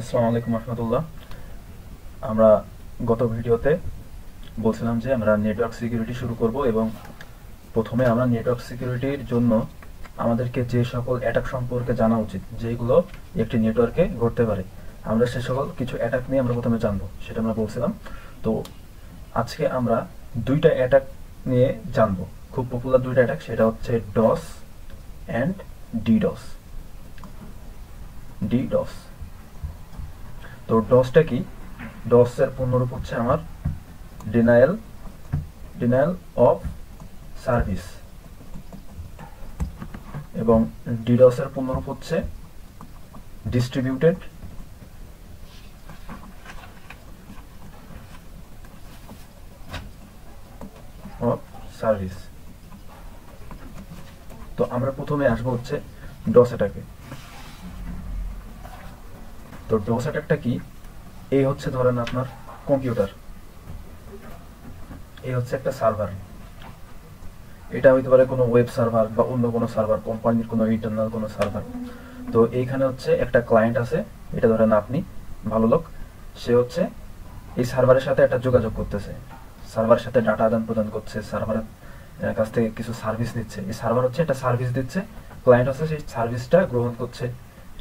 আসসালামু আলাইকুম রহমতুল্লাহ। আমরা গত ভিডিওতে বলছিলাম যে আমরা নেটওয়ার্ক সিকিউরিটি শুরু করব এবং প্রথমে আমরা নেটওয়ার্ক সিকিউরিটির জন্য আমাদেরকে যে সকল অ্যাটাক সম্পর্কে জানা উচিত, যেগুলো একটি নেটওয়ার্কে ঘটতে পারে, আমরা সে সকল কিছু অ্যাটাক নিয়ে আমরা প্রথমে জানবো, সেটা আমরা বলছিলাম। তো আজকে আমরা দুইটা অ্যাটাক নিয়ে জানবো, খুব পপুলার দুইটা অ্যাটাক, সেটা হচ্ছে ডস অ্যান্ড ডিডস। ডিডস, তো ডসটা কি? ডসের পূর্ণরূপ হচ্ছে আমার ডিনায়াল অফ সার্ভিস, এবং ডিডসের পূর্ণরূপ হচ্ছে ডিস্ট্রিবিউটেড অফ সার্ভিস। তো আমরা প্রথমে আসবো হচ্ছে ডস অ্যাটাকে। তো ডস অ্যাটাকটা কি? এই হচ্ছে ধরেন আপনার কম্পিউটার, এই হচ্ছে একটা সার্ভার, এটা হইতে পারে কোনো ওয়েব সার্ভার বা অন্য কোনো সার্ভার, কোম্পানির কোনো ইন্টারনাল কোনো সার্ভার। তো এইখানে হচ্ছে একটা ক্লায়েন্ট আছে, এটা ধরেন আপনি ভালো লোক, সে হচ্ছে এই সার্ভারের সাথে একটা যোগাযোগ করতেছে, সার্ভারের সাথে ডাটা আদান প্রদান করছে, সার্ভারের কাছ থেকে কিছু সার্ভিস নিচ্ছে। এই সার্ভার হচ্ছে একটা সার্ভিস দিচ্ছে, ক্লায়েন্ট হচ্ছে সেই সার্ভিসটা গ্রহণ করছে,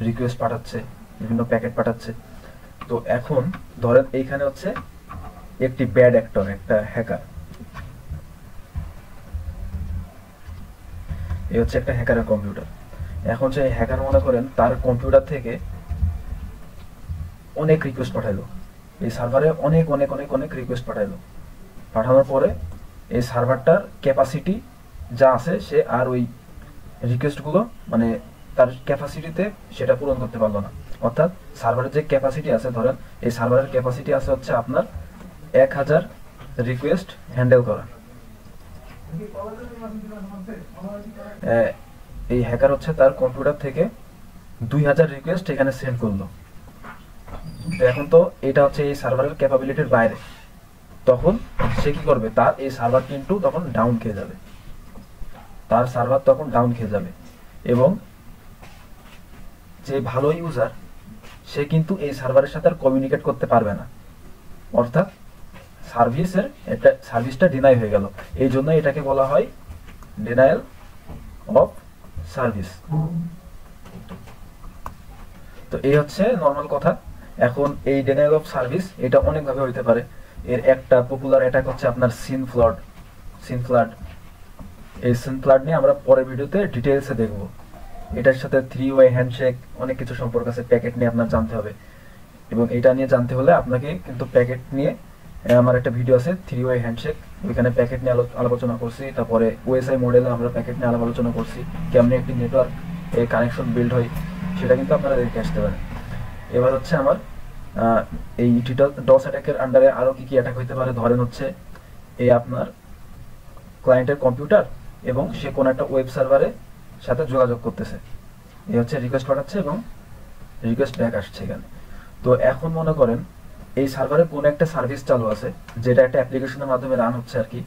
রিকোয়েস্ট পাঠাচ্ছে, বিভিন্ন প্যাকেট পাঠাচ্ছে। তো এখন ধরেন এইখানে হচ্ছে একটি ব্যাড অ্যাক্টর, একটা হ্যাকার, এই হচ্ছে একটা হ্যাকারের কম্পিউটার। এখন যে হ্যাকার মনে করেন তার কম্পিউটার থেকে অনেক রিকোয়েস্ট পাঠাইলো, এই সার্ভারে অনেক অনেক অনেক অনেক রিকোয়েস্ট পাঠাইলো। পাঠানোর পরে এই সার্ভারটার ক্যাপাসিটি যা আছে, সে আর ওই রিকোয়েস্টগুলো মানে তার ক্যাপাসিটিতে সেটা পূরণ করতে পারলো না। অর্থাৎ সার্ভারের যে ক্যাপাসিটি আছে, ধরেন এই সার্ভারের ক্যাপাসিটি আছে হচ্ছে আপনার 1000 রিকোয়েস্ট হ্যান্ডেল করা। এই হ্যাকার হচ্ছে তার কম্পিউটার থেকে 2000 রিকোয়েস্ট এখানে সেন্ড করলো। এখন তো এটা হচ্ছে এই সার্ভারের ক্যাপাবিলিটির বাইরে। তখন সে কি করবে? তার এই সার্ভার কিন্তু তখন ডাউন খেয়ে যাবে, তার সার্ভার তখন ডাউন খেয়ে যাবে। এবং যে ভালো ইউজার, সে কিন্তু এই সার্ভারের সাথে আর কমিউনিকেট করতে পারবে না, অর্থাৎ সার্ভিসটা ডিনাই হয়ে গেল। এই জন্য এটাকে বলা হয় ডিনায়াল অফ সার্ভিস। তো এই হচ্ছে নর্মাল কথা। এখন এই ডিনায়াল অফ সার্ভিস এটা অনেকভাবে হইতে পারে। এর একটা পপুলার অ্যাটাক হচ্ছে আপনার সিনফ্লাড। এই সিনফ্লাড নিয়ে আমরা পরের ভিডিওতে ডিটেলসে দেখব। এটার সাথে 3 ওয়ে হ্যান্ডশেক অনেক কিছু সম্পর্ক আছে, প্যাকেট নিয়ে আপনার জানতে হবে। এবং এটা নিয়ে জানতে হলে আপনাকে কিন্তু প্যাকেট নিয়ে আমার একটা ভিডিও আছে 3 ওয়ে হ্যান্ডশেক, ওইখানে প্যাকেট নিয়ে আলোচনা করছি। তারপরে ওএসআই মডেলে আমরা প্যাকেট নিয়ে আলোচনা করছি, কেমনি একটি নেটওয়ার্ক কানেকশন বিল্ড হয়, সেটা কিন্তু আপনারা দেখে আসতে পারেন। এবার হচ্ছে আমার এই ডস অ্যাটাকের আন্ডারে আরও কি কি অ্যাটাক হইতে পারে। ধরেন হচ্ছে এই আপনার ক্লায়েন্টের কম্পিউটার এবং সে কোনো একটা ওয়েব সার্ভারের সাথে যোগাযোগ করতেছে, এই হচ্ছে রিকোয়েস্ট পাঠাচ্ছে এবং রিকোয়েস্ট ব্যাক আসছে এখানে। তো এখন মনে করেন এই সার্ভারে কোনো একটা সার্ভিস চালু আছে, যেটা একটা অ্যাপ্লিকেশনের মাধ্যমে রান হচ্ছে আর কি।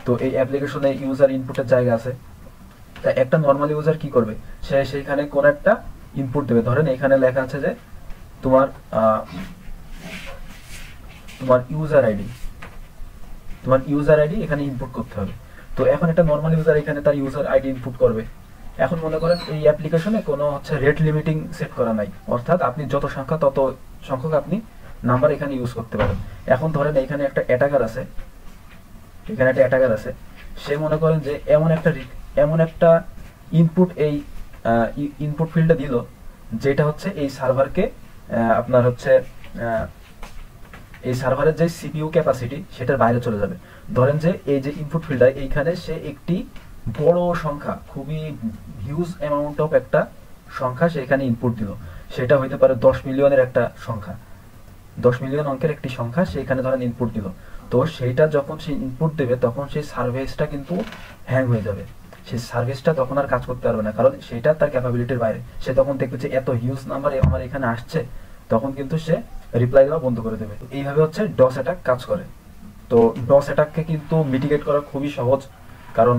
তো এই অ্যাপ্লিকেশনে ইউজার ইনপুটের জায়গা আছে। তা একটা নর্মাল ইউজার কি করবে? সে সেইখানে কোনো একটা ইনপুট দেবে। ধরেন এখানে লেখা আছে যে তোমার ইউজার আইডি এখানে ইনপুট করতে হবে। তো এখন একটা নর্মাল ইউজার এখানে তার ইউজার আইডি ইনপুট করবে। এখন মনে করেন এই অ্যাপ্লিকেশনে কোনো হচ্ছে রেট লিমিটিং সেট করা নাই, অর্থাৎ আপনি যত সংখ্যা তত সংখ্যক আপনি নাম্বার এখানে ইউজ করতে পারেন। এখন ধরেন এখানে একটা অ্যাটাকার আছে, সে মনে করেন যে এমন একটা ইনপুট এই ইনপুট ফিল্ডে দিল, যেটা হচ্ছে এই সার্ভারকে আপনার হচ্ছে এই সার্ভারের যে সিপিইউ ক্যাপাসিটি সেটার বাইরে চলে যাবে। ধরেন যে এই যে ইনপুট ফিল্ডার, এইখানে সে একটি বড় সংখ্যা, খুবই হিউজ অ্যামাউন্ট অফ একটা সংখ্যা সে এখানে ইনপুট দিল। সেটা হইতে পারে 10 মিলিয়নের একটা সংখ্যা, 10 মিলিয়ন অঙ্কের একটি সংখ্যা সে এখানে ধরেন ইনপুট দিল। তো সেইটা যখন সে ইনপুট দেবে, তখন সেই সার্ভিসটা কিন্তু হ্যাং হয়ে যাবে, সেই সার্ভিসটা তখন আর কাজ করতে পারবে না, কারণ সেটা তার ক্যাপাবিলিটির বাইরে। সে তখন দেখবে যে এত হিউজ নাম্বার আমার এখানে আসছে, তখন কিন্তু সে রিপ্লাই দেওয়া বন্ধ করে দেবে। এইভাবে হচ্ছে ডস অ্যাটাক কাজ করে। তো ডস অ্যাটাককে কিন্তু মিটিগেট করা খুবই সহজ, কারণ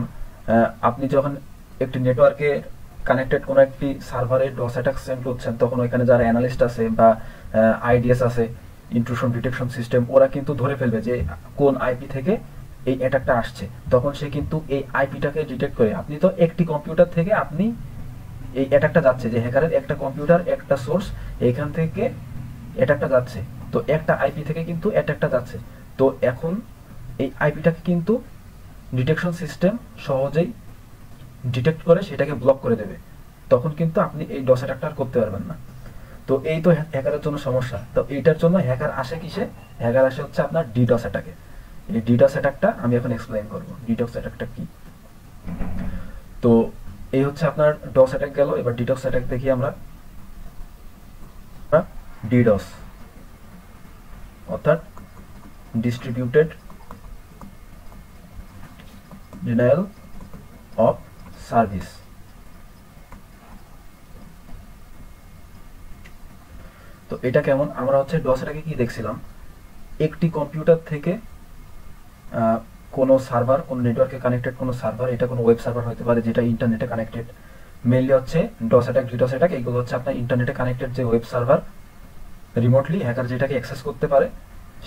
আপনি যখন একটি নেটওয়ার্কে কানেক্টেড কোনো একটি সার্ভারে ডস অ্যাটাক সেন্ড করছেন, তখন ওইখানে যারা অ্যানালিস্ট আছে বা আইডিএস আছে, ইন্ট্রুশন ডিটেকশন সিস্টেম, ওরা কিন্তু ধরে ফেলবে যে কোন আইপি থেকে এই অ্যাটাকটা আসছে। তখন সে কিন্তু এই আইপিটাকে ডিটেক্ট করে, আপনি তো একটি কম্পিউটার থেকে আপনি এই অ্যাটাকটা যাচ্ছে, যে হ্যাকারের একটা কম্পিউটার একটা সোর্স, এইখান থেকে অ্যাটাকটা যাচ্ছে, তো একটা আইপি থেকে কিন্তু অ্যাটাকটা যাচ্ছে। তো এখন এই আইপিটাকে কিন্তু ডিটেকশন সিস্টেম সহজেই ডিটেক্ট করে সেটাকে ব্লক করে দেবে, তখন কিন্তু আপনি এই ডস অ্যাটাকটা আর করতে পারবেন না। তো এই তো হ্যাকারের জন্য সমস্যা। তো এইটার জন্য হ্যাকার আসে কিসে? হ্যাকার আসে হচ্ছে আপনার ডিডস অ্যাটাকে। এই ডিডস অ্যাটাকটা আমি এখন এক্সপ্লেইন করব, ডিডস অ্যাটাকটা কি। তো এই হচ্ছে আপনার ডস অ্যাটাক গেল, এবার ডিডস অ্যাটাক দেখি আমরা। ডিডস অর্থাৎ ডিস্ট্রিবিউটেড ডিনায়াল অফ সার্ভিস। তো এটা কেমন? আমরা হচ্ছে ডস অ্যাটাকে কি দেখছিলাম, একটি কম্পিউটার থেকে কোনো সার্ভার, কোনো নেটওয়ার্কে কানেক্টেড কোনো সার্ভার, এটা কোনো ওয়েব সার্ভার হতে পারে যেটা ইন্টারনেটে কানেক্টেড। মেইনলি হচ্ছে ডস অ্যাটাক, ডিডস অ্যাটাক, এগুলো হচ্ছে আপনার ইন্টারনেটে কানেক্টেড যে ওয়েব সার্ভার, রিমোটলি হ্যাকার যেটাকে অ্যাক্সেস করতে পারে,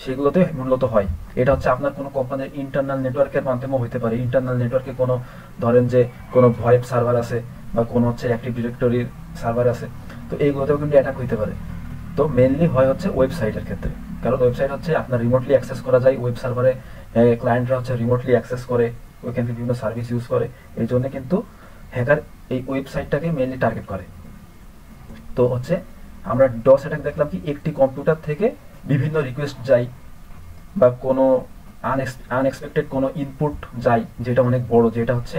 সেগুলোতে মূলত হয়। এটা হচ্ছে আপনার কোনো কোম্পানির ইন্টারনাল নেটওয়ার্কের মাধ্যমেও হতে পারে। ইন্টারনাল নেটওয়ার্কে কোনো, ধরেন যে কোনো ভয়েব সার্ভার আছে বা কোনো হচ্ছে অ্যাক্টিভ ডিরেক্টরির সার্ভার আছে, তো এইগুলোতেও কিন্তু অ্যাটাক হতে পারে। তো মেইনলি হয় হচ্ছে ওয়েবসাইটের ক্ষেত্রে, কারণ ওয়েবসাইট হচ্ছে আপনার রিমোটলি অ্যাক্সেস করা যায়। ওয়েব সার্ভারে ক্লায়েন্টরা হচ্ছে রিমোটলি অ্যাক্সেস করে, ওইখান থেকে বিভিন্ন সার্ভিস ইউজ করে, এই জন্য কিন্তু হ্যাকার এই ওয়েবসাইটটাকে মেইনলি টার্গেট করে। তো হচ্ছে আমরা ডস অ্যাটাক দেখলাম কি, একটি কম্পিউটার থেকে বিভিন্ন রিকোয়েস্ট যায় বা কোনো আনএক্সপেক্টেড কোনো ইনপুট যায়, যেটা অনেক বড়, যেটা হচ্ছে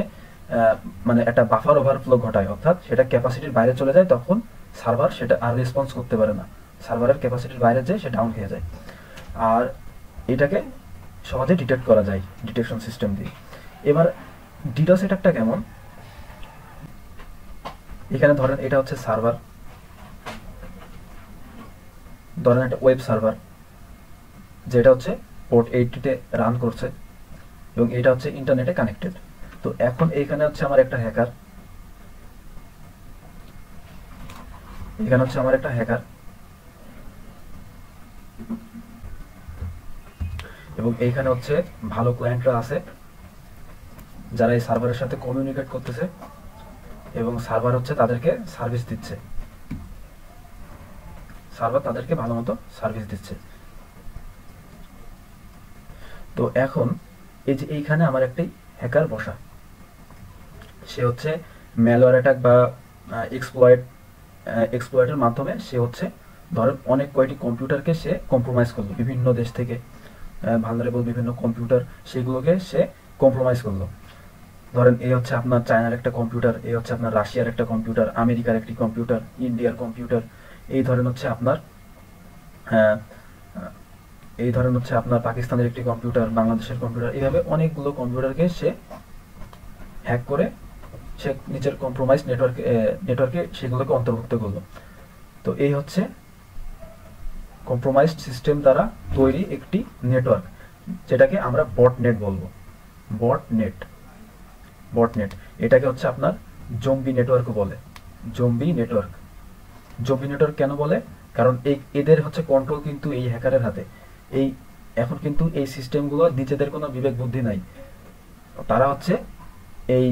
মানে একটা বাফার ওভারফ্লো ঘটায়, অর্থাৎ সেটা ক্যাপাসিটির বাইরে চলে যায়, তখন সার্ভার সেটা আর রেসপন্স করতে পারে না, সার্ভারের ক্যাপাসিটির বাইরে যায়, সে ডাউন হয়ে যায়। আর এটাকে সহজে ডিটেক্ট করা যায় ডিটেকশন সিস্টেম দিয়ে। এবার ডিডস অ্যাটাকটা কেমন? এখানে ধরেন এটা হচ্ছে সার্ভার, ধরেন একটা ওয়েব সার্ভার যেটা হচ্ছে পোর্ট 80-তে রান করছে এবং এটা হচ্ছে ইন্টারনেটে কানেক্টেড। তো এখন এইখানে হচ্ছে আমার একটা হ্যাকার, এখানে হচ্ছে আমার একটা হ্যাকার, এবং এইখানে হচ্ছে ভালো ক্লায়েন্টরা আছে যারা এই সার্ভারের সাথে কমিউনিকেট করতেছে এবং সার্ভার হচ্ছে তাদেরকে সার্ভিস দিচ্ছে, সার্ভার তাদেরকে ভালো মতো সার্ভিস দিচ্ছে। তো এখন এই যে এইখানে আমার একটি হ্যাকার বসা, সে হচ্ছে ম্যালওয়্যার অ্যাটাক বা এক্সপ্লয়েটের মাধ্যমে সে হচ্ছে ধরেন অনেক কয়টি কম্পিউটারকে সে কম্প্রোমাইজ করলো, বিভিন্ন দেশ থেকে ভালনারেবল বিভিন্ন কম্পিউটার, সেগুলোকে সে কম্প্রোমাইজ করলো। ধরেন এই হচ্ছে আপনার চায়নার একটা কম্পিউটার, এই হচ্ছে আপনার রাশিয়ার একটা কম্পিউটার, আমেরিকার একটি কম্পিউটার, ইন্ডিয়ার কম্পিউটার, এই ধরেন হচ্ছে আপনার এই ধরেন হচ্ছে আপনার পাকিস্তানের একটি কম্পিউটার, বাংলাদেশের কম্পিউটার, এইভাবে অনেকগুলো কম্পিউটারকে সে হ্যাক করে সে নিজের কম্প্রোমাইজ নেটওয়ার্কে সেগুলোকে অন্তর্ভুক্ত করলো। তো এই হচ্ছে কম্প্রোমাইজড সিস্টেম দ্বারা তৈরি একটি নেটওয়ার্ক, যেটাকে আমরা বটনেট বলবো। বটনেট এটাকে হচ্ছে আপনার জম্বি নেটওয়ার্কও বলে। জম্বি নেটওয়ার্ক কেন বলে? কারণ এদের হচ্ছে কন্ট্রোল কিন্তু এই হ্যাকারের হাতে। এখন কিন্তু এই সিস্টেমগুলো নিজেদের কোনো বিবেক বুদ্ধি নাই, তারা হচ্ছে এই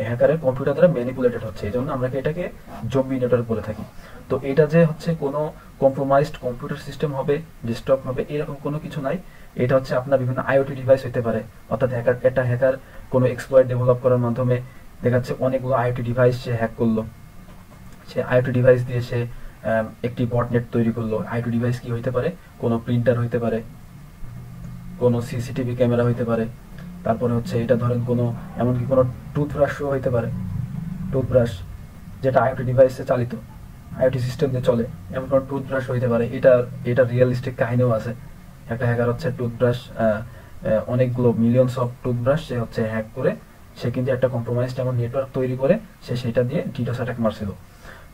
হ্যাকারের কম্পিউটার দ্বারা ম্যানিপুলেটেড হচ্ছে, এই জন্য আমরা এটাকে জম্বি নেটওয়ার্ক বলে থাকি। তো এটা যে হচ্ছে কোনো কম্প্রোমাইজড কম্পিউটার সিস্টেম হবে, ডেস্কটপ হবে, এরকম কোনো কিছু নাই। এটা হচ্ছে আপনার বিভিন্ন আইওটি ডিভাইস হতে পারে, অর্থাৎ হ্যাকার কোনো এক্সপ্লয়েট ডেভেলপ করার মাধ্যমে দেখাচ্ছে অনেকগুলো আইওটি ডিভাইস সে হ্যাক করলো, সে আইওটি ডিভাইস দিয়ে সে একটি বটনেট তৈরি করলো। আইওটি ডিভাইস কি হইতে পারে? কোনো প্রিন্টার হইতে পারে, কোনো সিসিটিভি ক্যামেরা হইতে পারে, তারপরে হচ্ছে এটা ধরেন কোনো এমনকি কোনো টুথব্রাশও হইতে পারে, টুথব্রাশ যেটা আইওটি ডিভাইসে চালিত, আইওটি সিস্টেম দিয়ে চলে, এমন কোনো টুথব্রাশ হইতে পারে। এটা রিয়েলিস্টিক কাহিনীও আছে। একটা হ্যাকার হচ্ছে টুথব্রাশ, অনেকগুলো মিলিয়নস অফ টুথব্রাশ সে হচ্ছে হ্যাক করে সে কিন্তু একটা কম্প্রোমাইজড এমন নেটওয়ার্ক তৈরি করে সে সেটা দিয়ে ডিডস অ্যাটাক মারছিল।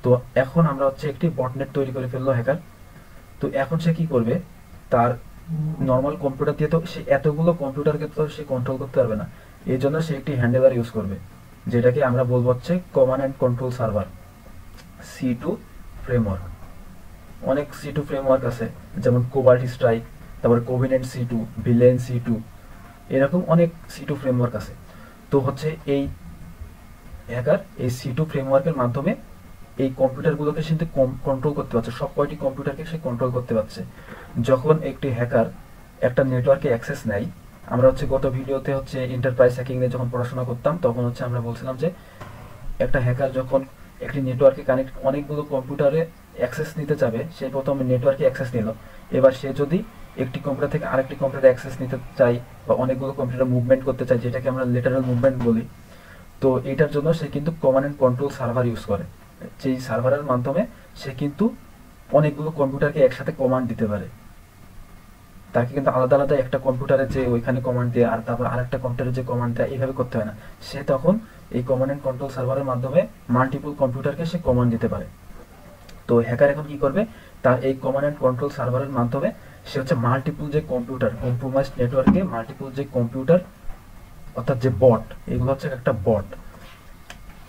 তো এখন আমরা হচ্ছে একটি বটনেট তৈরি করে ফেললো হ্যাকার। তো এখন সে কি করবে? তার নর্মাল কম্পিউটার দিয়ে তো সে এতগুলো কম্পিউটারকে তো সে কন্ট্রোল করতে পারবে না, এই জন্য সে একটি হ্যান্ডেলার ইউজ করবে। যেটাকে আমরা বলবো হচ্ছে command and control server, C2 framework. অনেক C2 ফ্রেমওয়ার্ক আছে, যেমন কোবাল্ট স্ট্রাইক, তারপরে কোভিনেন্ট C2, ভিলেন C2, এরকম অনেক C2 ফ্রেমওয়ার্ক আছে। তো হচ্ছে এই হ্যাকার এই C2 ফ্রেমওয়ার্কের মাধ্যমে এই কম্পিউটারগুলোকে সে কন্ট্রোল করতে পারছে, সব কয়টি কম্পিউটারকে সে কন্ট্রোল করতে পারছে। যখন একটি হ্যাকার একটা নেটওয়ার্কে অ্যাক্সেস নেয়, আমরা হচ্ছে গত ভিডিওতে হচ্ছে এন্টারপ্রাইজ হ্যাকিং নিয়ে যখন পড়াশোনা করতাম তখন হচ্ছে আমরা বলছিলাম যে একটা হ্যাকার যখন একটি নেটওয়ার্কে কানেক্ট অনেকগুলো কম্পিউটারে অ্যাক্সেস নিতে চাবে, সে প্রথমে নেটওয়ার্কে অ্যাক্সেস নিল। এবার সে যদি একটি কম্পিউটার থেকে আরেকটি কম্পিউটারে অ্যাক্সেস নিতে চাই বা অনেকগুলো কম্পিউটার মুভমেন্ট করতে চাই, যেটাকে আমরা লেটারাল মুভমেন্ট বলি, তো এটার জন্য সে কিন্তু command and control server use করে। যেই সার্ভারের মাধ্যমে সে কিন্তু অনেকগুলো কম্পিউটারকে একসাথে কমান্ড দিতে পারে। তাকে কিন্তু আলাদা আলাদা একটা কম্পিউটারে যে ওইখানে কমান্ড দেয় আর তারপর আরেকটা কম্পিউটারে যে কমান্ড দেয় এইভাবে করতে হয় না। সে তখন এই কমান্ড অ্যান্ড কন্ট্রোল সার্ভারের মাধ্যমে মাল্টিপল কম্পিউটারকে সে কমান্ড দিতে পারে। তো হ্যাকার এখন কি করবে, তার এই কমান্ড অ্যান্ড কন্ট্রোল সার্ভারের মাধ্যমে সে হচ্ছে মাল্টিপল যে কম্পিউটার, কম্প্রোমাইজড নেটওয়ার্কে মাল্টিপল যে কম্পিউটার অর্থাৎ যে বট, এগুলো হচ্ছে একটা বট,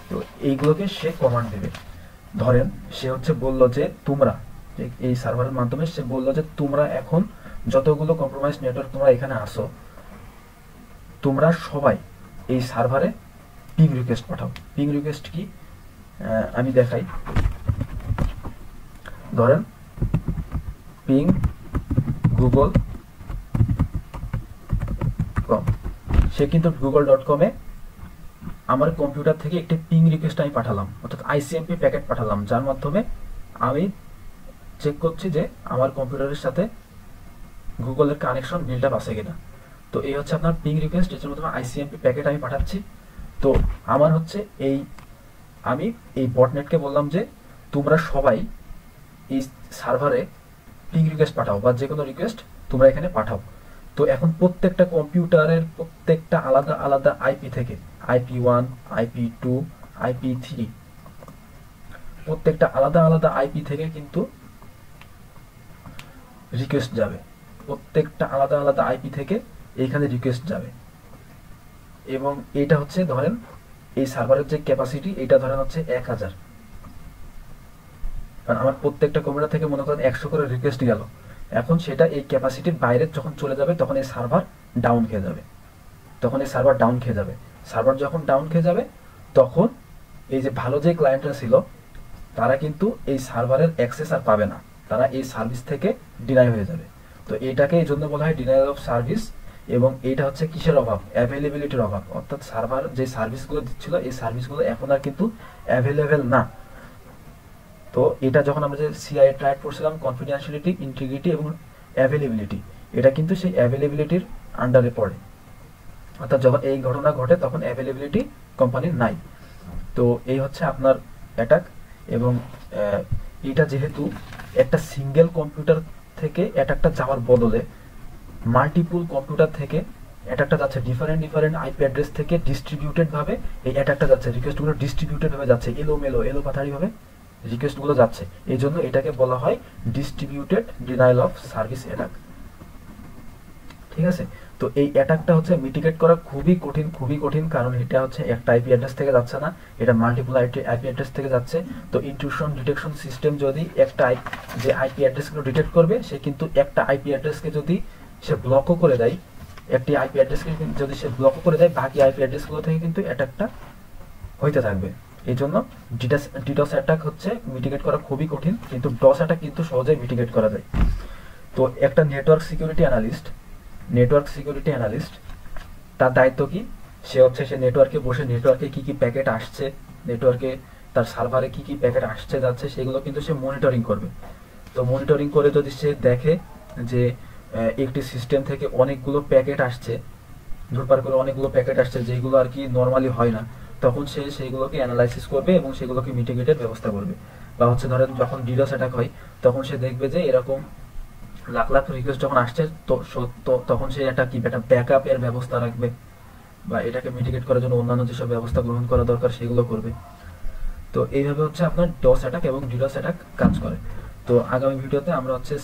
তো এইগুলোকে সে কমান্ড দেবে। ধরেন সে হচ্ছে বলল যে তোমরা, এই সার্ভারের মাধ্যমে সে বলল যে তোমরা এখন যতগুলো কম্প্রোমাইজ নেটওয়ার্ক তোমরা এখানে আসো, তোমরা সবাই এই সার্ভারে পিং রিকোয়েস্ট পাঠাও। পিং রিকোয়েস্ট কি আমি দেখাই। ধরেন পিং google.com, সে কিন্তু google.com-এ আমার কম্পিউটার থেকে একটি পিং রিকোয়েস্ট আমি পাঠালাম, অর্থাৎ ICMP প্যাকেট পাঠালাম, যার মাধ্যমে আমি চেক করছি যে আমার কম্পিউটারের সাথে গুগলের কানেকশন বিল্ড আপ আছে কিনা। তো এই হচ্ছে আপনার পিং রিকোয়েস্ট, এর মাধ্যমে ICMP প্যাকেট আমি পাঠাচ্ছি। তো আমার হচ্ছে আমি এই বটনেটকে বললাম যে তোমরা সবাই এই সার্ভারে পিং রিকোয়েস্ট পাঠাও বা যে কোনো রিকোয়েস্ট তোমরা এখানে পাঠাও। তো এখন প্রত্যেকটা কম্পিউটারের প্রত্যেকটা আলাদা আলাদা আইপি থেকে, IP1, IP2, IP3, প্রত্যেকটা আলাদা আলাদা আইপি থেকে কিন্তু রিকোয়েস্ট যাবে। প্রত্যেকটা আলাদা আলাদা আইপি থেকে এইখানে রিকোয়েস্ট যাবে। এবং এটা হচ্ছে ধরেন এই সার্ভারের যে ক্যাপাসিটি, এটা ধরেন হচ্ছে 1000, কারণ আমার প্রত্যেকটা কম্পিউটার থেকে মনে করেন 100 করে রিকোয়েস্ট গেল। এখন সেটা এই ক্যাপাসিটির বাইরে যখন চলে যাবে তখন এই সার্ভার ডাউন খেয়ে যাবে। সার্ভার যখন ডাউন খেয়ে যাবে তখন এই যে ভালো যে ক্লায়েন্টরা ছিল তারা কিন্তু এই সার্ভারের অ্যাক্সেস আর পাবে না, তারা এই সার্ভিস থেকে ডিনাই হয়ে যাবে। তো এটাকে এই জন্য বলা হয় ডিনায়াল অফ সার্ভিস। এবং এটা হচ্ছে কিসের অভাব, অ্যাভেলেবিলিটির অভাব, অর্থাৎ সার্ভার যে সার্ভিসগুলো দিচ্ছিল এই সার্ভিসগুলো এখন আর কিন্তু অ্যাভেলেবেল না। তো এটা যখন আমরা যে সিআই ট্রাইড করছিলাম, কনফিডেন্সিয়ালিটি, ইন্টিগ্রিটি এবং অ্যাভেলেবিলিটি, এটা কিন্তু সেই অ্যাভেলেবিলিটির আন্ডারে পড়ে। অর্থাৎ যখন এই ঘটনা ঘটে তখন অ্যাভেলেবিলিটি কোম্পানির নাই। তো এই হচ্ছে আপনার অ্যাটাক। এবং এটা যেহেতু একটা সিঙ্গেল কম্পিউটার থেকে অ্যাটাকটা যাওয়ার বদলে মাল্টিপল কম্পিউটার থেকে অ্যাটাকটা যাচ্ছে, ডিফারেন্ট আইপি অ্যাড্রেস থেকে ডিস্ট্রিবিউটেড ভাবে এই অ্যাটাকটা যাচ্ছে, রিকোয়েস্টগুলো ডিস্ট্রিবিউটেড ভাবে যাচ্ছে, এলোপাথারি ভাবে রিকোয়েস্টগুলো যাচ্ছে। এই জন্য এটাকে বলা হয় distributed denial of service attack. ঠিক আছে, তো এই অ্যাটাকটা হচ্ছে মিটিগেট করা খুবই কঠিন, কারণ এটা হচ্ছে একটা আইপি অ্যাড্রেস থেকে যাচ্ছে না, এটা মাল্টিপল আইপি অ্যাড্রেস থেকে যাচ্ছে। তো ইনট্রুশন ডিটেকশন সিস্টেম যদি একটা যে আইপি অ্যাড্রেসগুলো ডিটেক্ট করবে, সে কিন্তু একটা আইপি অ্যাড্রেসকে যদি সে ব্লকও করে দেয়, একটি আইপি অ্যাড্রেসকে যদি সে ব্লকও করে দেয়, বাকি আইপি অ্যাড্রেসগুলো থেকে কিন্তু অ্যাটাকটা হইতে থাকবে। এই জন্য ডিডস অ্যাটাক হচ্ছে মিটিগেট করা খুবই কঠিন, কিন্তু ডস অ্যাটাক কিন্তু সহজেই মিটিগেট করা যায়। তো একটা নেটওয়ার্ক সিকিউরিটি অ্যানালিস্ট তার দায়িত্ব কি, সে নেটওয়ার্কে বসে নেটওয়ার্কে কি প্যাকেট আসছে, নেটওয়ার্কে তার সার্ভারে কি প্যাকেট আসছে যাচ্ছে, সেগুলো কিন্তু সে মনিটরিং করবে। তো মনিটরিং করে যদি সে দেখে যে একটি সিস্টেম থেকে অনেকগুলো প্যাকেট আসছে, ধরপার করে অনেকগুলো প্যাকেট আসছে যেগুলো আর কি নর্মালি হয় না, তখন সে সেইগুলোকে অ্যানালাইসিস করবে এবং সেগুলোকে মিটিগেটের ব্যবস্থা করবে। বা হচ্ছে ধরেন যখন ডিডস অ্যাটাক হয় তখন সে দেখবে যে এরকম লাখ লাখ রিকোয়েস্ট যখন আসছে, তো তখন সে একটা ব্যাকআপের ব্যবস্থা রাখবে বা এটাকে মিটিগেট করার জন্য অন্যান্য যেসব ব্যবস্থা গ্রহণ করা দরকার সেগুলো করবে। তো এইভাবে হচ্ছে আপনার ডস অ্যাটাক এবং ডিডস অ্যাটাক কাজ করে। তো আগামী ভিডিওতে আমরা হচ্ছে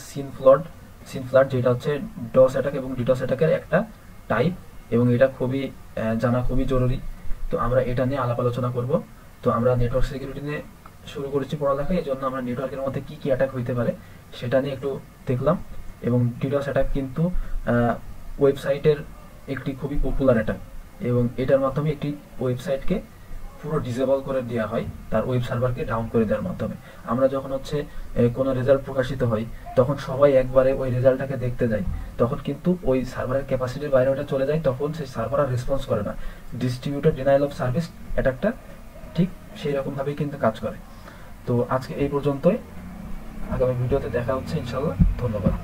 সিনফ্লাড যেটা হচ্ছে ডস অ্যাটাক এবং ডিডস অ্যাটাকের একটা টাইপ, এবং এটা জানা খুবই জরুরি। তো আমরা এটা নিয়ে আলাপ আলোচনা করব। তো আমরা নেটওয়ার্ক সিকিউরিটি নিয়ে শুরু করেছি পড়ালেখা, এই জন্য আমরা নেটওয়ার্কের মধ্যে কি কি অ্যাটাক হইতে পারে সেটা নিয়ে একটু দেখলাম। এবং ডিডোস অ্যাটাক কিন্তু ওয়েবসাইটের একটি খুবই পপুলার অ্যাটাক, এবং এটার মাধ্যমে একটি ওয়েবসাইটকে পুরো ডিসেবল করে দেওয়া হয় তার ওয়েব সার্ভারকে ডাউন করে দেওয়ার মাধ্যমে। আমরা যখন হচ্ছে কোনো রেজাল্ট প্রকাশিত হয় তখন সবাই একবারে ওই রেজাল্টটাকে দেখতে যায়, তখন কিন্তু ওই সার্ভারের ক্যাপাসিটির বাইরে ওটা চলে যায়, তখন সেই সার্ভার আর রেসপন্স করে না। ডিস্ট্রিবিউটেড ডিনায়াল অফ সার্ভিস অ্যাটাকটা ঠিক সেই রকমভাবেই কিন্তু কাজ করে। তো আজকে এই পর্যন্তই, আগামী ভিডিওতে দেখা হচ্ছে ইনশাল্লাহ। ধন্যবাদ।